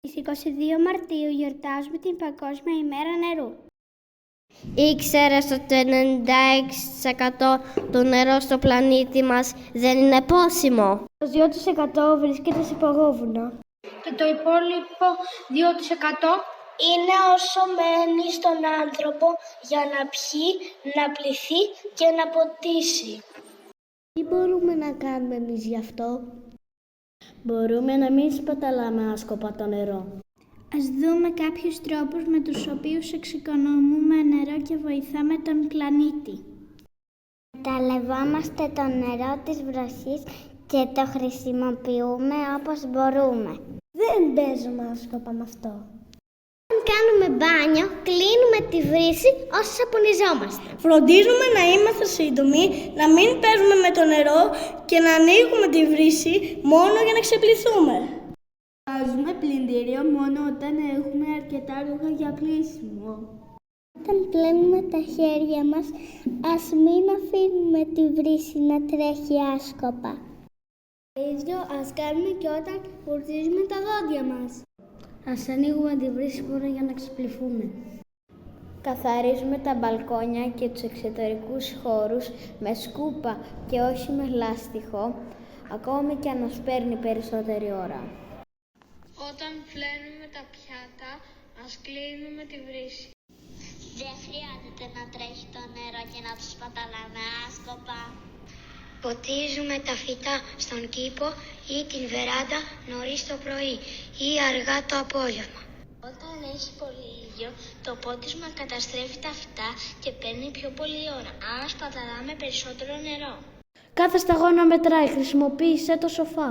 Στις 22 Μαρτίου γιορτάζουμε την Παγκόσμια ημέρα νερού. Ήξερες ότι το 96% του νερού στο πλανήτη μας δεν είναι πόσιμο? Το 2% βρίσκεται σε παγόβουνα. Και το υπόλοιπο 2% είναι όσο μένει στον άνθρωπο για να πιει, να πλυθεί και να ποτίσει. Τι μπορούμε να κάνουμε εμείς γι' αυτό? Μπορούμε να μην σπαταλάμε άσκοπα το νερό. Ας δούμε κάποιους τρόπους με τους οποίους εξοικονομούμε νερό και βοηθάμε τον πλανήτη. Εκμεταλλευόμαστε το νερό της βροχής και το χρησιμοποιούμε όπως μπορούμε. Δεν παίζουμε άσκοπα με αυτό. Αν κάνουμε μπάνιο, κλείνουμε τη βρύση όσο σαπονιζόμαστε. Φροντίζουμε να είμαστε σύντομοι, να μην παίζουμε με το νερό και να ανοίγουμε τη βρύση μόνο για να ξεπληθούμε. Βάζουμε πλυντήριο μόνο όταν έχουμε αρκετά ρούχα για πλύσιμο. Όταν πλένουμε τα χέρια μας, ας μην αφήνουμε τη βρύση να τρέχει άσκοπα. Το ίδιο ας κάνουμε και όταν φορτίζουμε τα δόντια μας. Ας ανοίγουμε τη βρύση μόνο για να ξεπληθούμε. Καθαρίζουμε τα μπαλκόνια και τους εξωτερικούς χώρους με σκούπα και όχι με λάστιχο, ακόμη και αν μας παίρνει περισσότερη ώρα. Όταν πλένουμε τα πιάτα, ας κλείνουμε τη βρύση. Δεν χρειάζεται να τρέχει το νερό και να τους σπαταλάμε άσκοπα. Ποτίζουμε τα φυτά στον κήπο ή την βεράντα νωρίς το πρωί ή αργά το απόγευμα. Όταν έχει πολύ ήλιο, το πότισμα καταστρέφει τα φυτά και παίρνει πιο πολλή ώρα, άρα σπαταλάμε περισσότερο νερό. Κάθε σταγόνα μετράει, χρησιμοποίησε το σοφά.